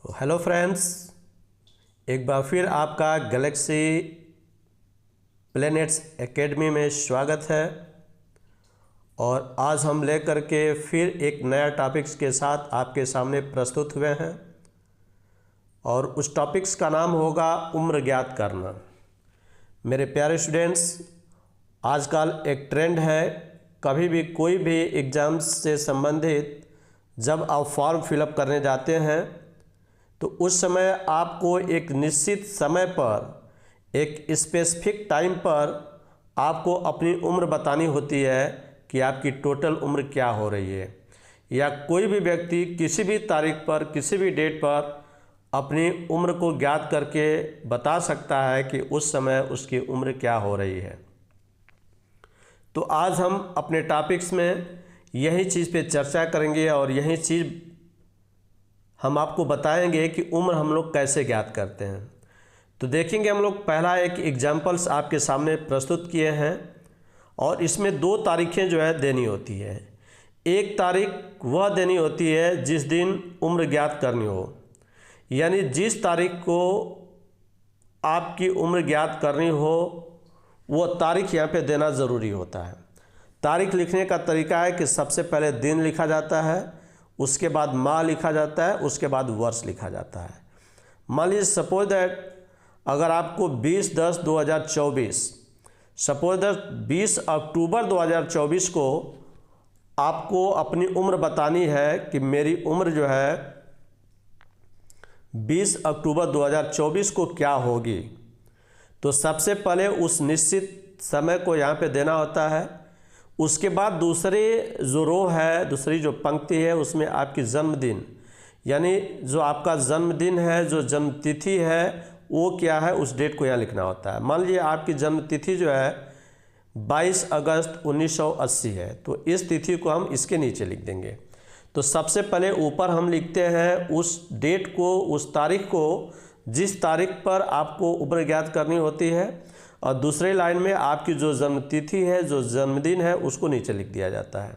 Hello friends, एक बार फिर आपका गैलेक्सी प्लैनेट्स एकेडमी में स्वागत है। और आज हम लेकर के फिर एक नया टॉपिक्स के साथ आपके सामने प्रस्तुत हुए हैं और उस टॉपिक्स का नाम होगा उम्र ज्ञात करना। मेरे प्यारे स्टूडेंट्स, आजकल एक ट्रेंड है, कभी भी कोई भी एग्ज़ाम्स से संबंधित जब आप फॉर्म फिलअप करने जाते हैं तो उस समय आपको एक निश्चित समय पर एक स्पेसिफिक टाइम पर आपको अपनी उम्र बतानी होती है कि आपकी टोटल उम्र क्या हो रही है, या कोई भी व्यक्ति किसी भी तारीख पर किसी भी डेट पर अपनी उम्र को ज्ञात करके बता सकता है कि उस समय उसकी उम्र क्या हो रही है। तो आज हम अपने टॉपिक्स में यही चीज़ पे चर्चा करेंगे और यही चीज़ हम आपको बताएंगे कि उम्र हम लोग कैसे ज्ञात करते हैं। तो देखेंगे हम लोग पहला एक एग्जाम्पल्स आपके सामने प्रस्तुत किए हैं और इसमें दो तारीखें जो है देनी होती है। एक तारीख वह देनी होती है जिस दिन उम्र ज्ञात करनी हो, यानी जिस तारीख को आपकी उम्र ज्ञात करनी हो वो तारीख यहाँ पे देना ज़रूरी होता है। तारीख लिखने का तरीका है कि सबसे पहले दिन लिखा जाता है, उसके बाद माह लिखा जाता है, उसके बाद वर्ष लिखा जाता है। मान लीजिए सपोज दैट अगर आपको 20/10/2024 सपोज दैट 20 अक्टूबर 2024 को आपको अपनी उम्र बतानी है कि मेरी उम्र जो है 20 अक्टूबर 2024 को क्या होगी, तो सबसे पहले उस निश्चित समय को यहाँ पे देना होता है। उसके बाद दूसरी जो रो है, दूसरी जो पंक्ति है, उसमें आपकी जन्मदिन, यानी जो आपका जन्मदिन है, जो जन्म तिथि है वो क्या है, उस डेट को यहाँ लिखना होता है। मान लीजिए आपकी जन्म तिथि जो है 22 अगस्त 1980 है, तो इस तिथि को हम इसके नीचे लिख देंगे। तो सबसे पहले ऊपर हम लिखते हैं उस डेट को, उस तारीख को जिस तारीख पर आपको उम्र ज्ञात करनी होती है, और दूसरे लाइन में आपकी जो जन्मतिथि है, जो जन्मदिन है, उसको नीचे लिख दिया जाता है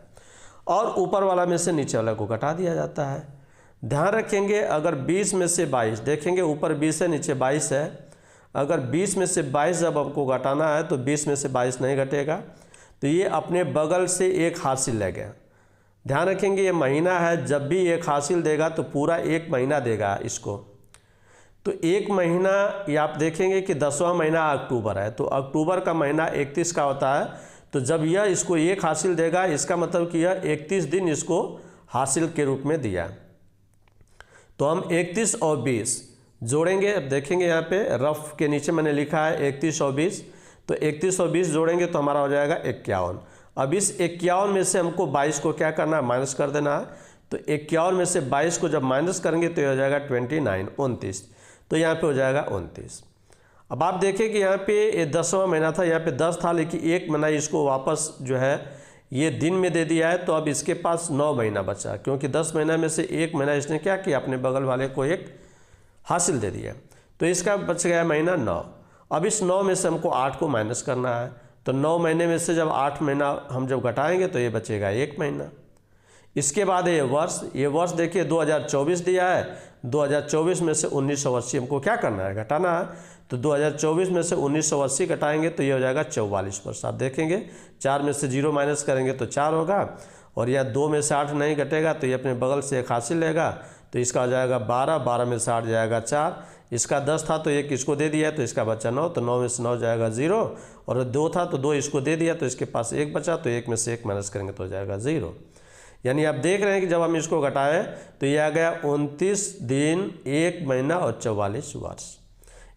और ऊपर वाला में से नीचे वाला को घटा दिया जाता है। ध्यान रखेंगे अगर 20 में से 22 देखेंगे, ऊपर 20 है नीचे 22 है, अगर 20 में से 22 जब आपको घटाना है तो 20 में से 22 नहीं घटेगा, तो ये अपने बगल से एक हासिल लगेगा। ध्यान रखेंगे ये महीना है, जब भी एक हासिल देगा तो पूरा एक महीना देगा इसको। तो एक महीना ये आप देखेंगे कि 10वां महीना अक्टूबर है, तो अक्टूबर का महीना 31 का होता है, तो जब यह इसको एक हासिल देगा इसका मतलब कि यह 31 दिन इसको हासिल के रूप में दिया। तो हम 31 और 20 जोड़ेंगे। अब देखेंगे यहाँ पे रफ के नीचे मैंने लिखा है 31 और 20, तो 31 और 20 जोड़ेंगे तो हमारा हो जाएगा 51। अब इस 51 में से हमको 22 को क्या करना है, माइनस कर देना है। तो 51 में से 22 को जब माइनस करेंगे तो ये हो जाएगा 29, तो यहाँ पे हो जाएगा 29। अब आप देखें कि यहाँ पे ये 10वां महीना था, यहाँ पे 10 था, लेकिन एक महीना इसको वापस जो है ये दिन में दे दिया है, तो अब इसके पास 9 महीना बचा, क्योंकि 10 महीना में से एक महीना इसने क्या किया, अपने बगल वाले को एक हासिल दे दिया, तो इसका बच गया महीना 9। अब इस 9 में से हमको 8 को माइनस करना है, तो 9 महीने में से जब 8 महीना हम जब घटाएंगे तो ये बचेगा 1 महीना। इसके बाद ये वर्ष देखिए 2024 दिया है, 2024 में से 1980 हमको क्या करना है, घटाना है, तो 2024 में से 1980 घटाएंगे तो ये हो जाएगा 44 वर्ष। आप देखेंगे 4 में से 0 माइनस करेंगे तो 4 होगा, और यह 2 में से 8 नहीं घटेगा तो ये अपने बगल से एक हासिल लेगा, तो इसका हो जाएगा 12 में से 8 जाएगा 4, इसका 10 था तो एक इसको दे दिया तो इसका बचा 9, तो 9 में से 9 जाएगा 0, और 2 था तो 2 इसको दे दिया तो इसके पास 1 बचा, तो 1 में से 1 माइनस करेंगे तो हो जाएगा 0। यानी आप देख रहे हैं कि जब हम इसको घटाएं तो ये आ गया 29 दिन 1 महीना और 44 वर्ष।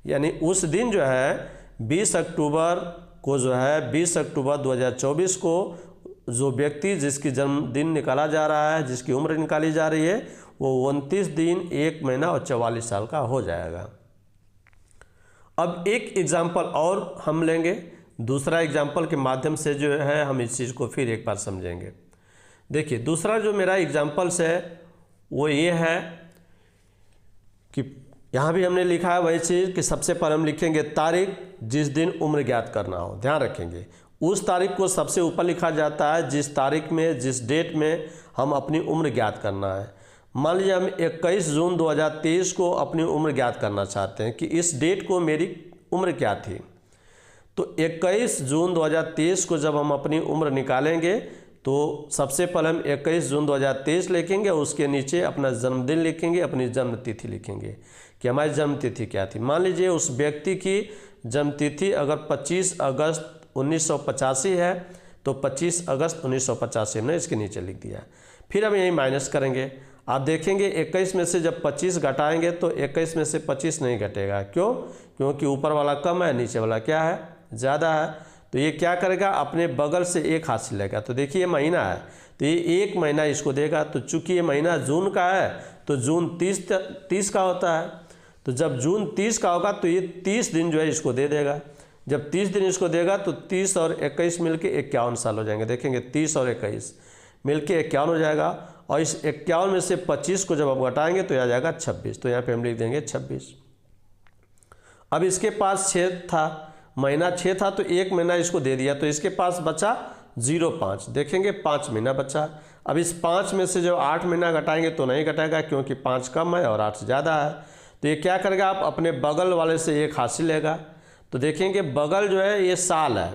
यानी उस दिन जो है 20 अक्टूबर को जो है 20 अक्टूबर 2024 को जो व्यक्ति जिसकी जन्मदिन निकाला जा रहा है, जिसकी उम्र निकाली जा रही है, वो 29 दिन 1 महीना और 44 साल का हो जाएगा। अब एक एग्जाम्पल और हम लेंगे, दूसरा एग्जाम्पल के माध्यम से जो है हम इस चीज़ को फिर एक बार समझेंगे। देखिए दूसरा जो मेरा एग्जाम्पल्स है वो ये है कि यहाँ भी हमने लिखा है वही चीज़ कि सबसे पहले हम लिखेंगे तारीख जिस दिन उम्र ज्ञात करना हो। ध्यान रखेंगे उस तारीख को सबसे ऊपर लिखा जाता है जिस तारीख में, जिस डेट में हम अपनी उम्र ज्ञात करना है। मान लीजिए हम 21 जून 2023 को अपनी उम्र ज्ञात करना चाहते हैं कि इस डेट को मेरी उम्र क्या थी। तो 21 जून 2023 को जब हम अपनी उम्र निकालेंगे तो सबसे पहले हम 21 जून 2023 लिखेंगे, उसके नीचे अपना जन्मदिन लिखेंगे, अपनी जन्मतिथि लिखेंगे कि हमारी जन्मतिथि क्या थी। मान लीजिए उस व्यक्ति की जन्मतिथि अगर 25 अगस्त 1985 है तो 25 अगस्त 1985 हमने इसके नीचे लिख दिया। फिर हम यही माइनस करेंगे। आप देखेंगे 21 में से जब 25 घटाएंगे तो 21 में से 25 नहीं घटेगा। क्यों? क्योंकि ऊपर वाला कम है, नीचे वाला क्या है, ज़्यादा है। तो ये क्या करेगा, अपने बगल से एक हाथ से लेगा। तो देखिए ये महीना है तो ये 1 महीना इसको देगा। तो चूंकि ये महीना जून का है तो जून 30 का होता है। तो जब जून 30 का होगा तो ये 30 दिन जो है इसको दे देगा। जब 30 दिन इसको देगा तो 30 और 21 मिलके 51 साल हो जाएंगे। देखेंगे 30 और 21 मिलके 51 हो जाएगा। और इस 51 में से 25 को जब आप घटाएंगे तो आ जाएगा 26। तो यहाँ पे हम लिख देंगे 26। अब इसके पास 6 था, महीना 6 था तो 1 महीना इसको दे दिया तो इसके पास बचा 0.5। देखेंगे 5 महीना बचा। अब इस 5 में से जब 8 महीना घटाएंगे तो नहीं घटाएगा क्योंकि 5 कम है और 8 ज़्यादा है। तो ये क्या करेगा, आप अपने बगल वाले से एक हाथ से लेगा। तो देखेंगे बगल जो है ये साल है।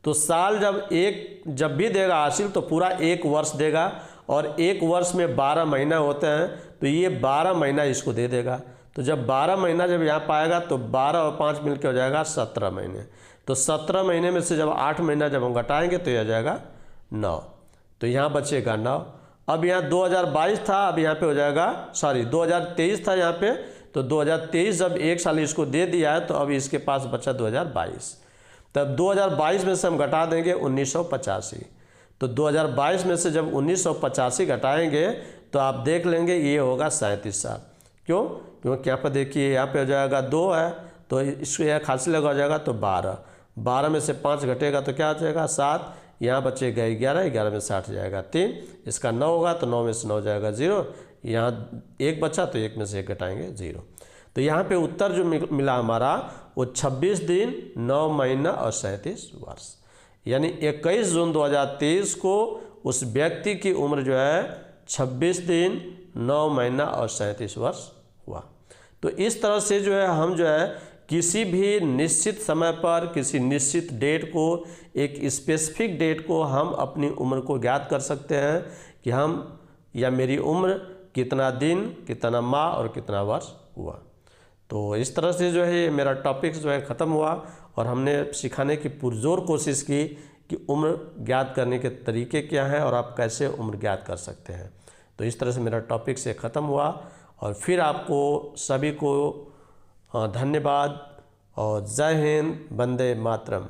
तो साल जब भी देगा हासिल तो पूरा 1 वर्ष देगा और 1 वर्ष में 12 महीना होते हैं तो ये 12 महीना इसको दे देगा। तो जब 12 महीना जब यहाँ पाएगा तो 12 और 5 मिलकर हो जाएगा 17 महीने। तो 17 महीने में से जब 8 महीना जब हम घटाएंगे तो यह आ जाएगा 9। तो यहाँ बचेगा 9। अब यहाँ 2022 था, अब यहाँ पे हो जाएगा 2023 था यहाँ पे। तो 2023 जब 1 साल इसको दे दिया है तो अब इसके पास बचा 2022। तब 2022 में से हम घटा देंगे 1985। तो 2022 में से जब 1985 घटाएंगे तो आप देख लेंगे ये होगा 37 साल। क्यों? क्योंकि यहाँ पर देखिए यहाँ पे हो जाएगा 2 है तो इसको यहाँ खांसी लगा हो जाएगा तो 12 में से 5 घटेगा तो क्या हो जाएगा 7। यहाँ बचेगा 11 में से 8 जाएगा 3। इसका 9 होगा तो 9 में से 9 जाएगा 0। यहाँ 1 बचा तो 1 में से 1 घटाएंगे 0। तो यहाँ पे उत्तर जो मिला हमारा वो 26 दिन 9 महीना और 37 वर्ष। यानी 21 जून 2023 को उस व्यक्ति की उम्र जो है 26 दिन 9 महीना और 37 वर्ष हुआ। तो इस तरह से जो है हम जो है किसी भी निश्चित समय पर किसी निश्चित डेट को, एक स्पेसिफिक डेट को हम अपनी उम्र को ज्ञात कर सकते हैं कि हम या मेरी उम्र कितना दिन, कितना माह और कितना वर्ष हुआ। तो इस तरह से जो है मेरा टॉपिक जो है ख़त्म हुआ और हमने सिखाने की पुरजोर कोशिश की कि उम्र ज्ञात करने के तरीके क्या हैं और आप कैसे उम्र ज्ञात कर सकते हैं। तो इस तरह से मेरा टॉपिक से ख़त्म हुआ और फिर आपको सभी को धन्यवाद और जय हिंद, वंदे मातरम।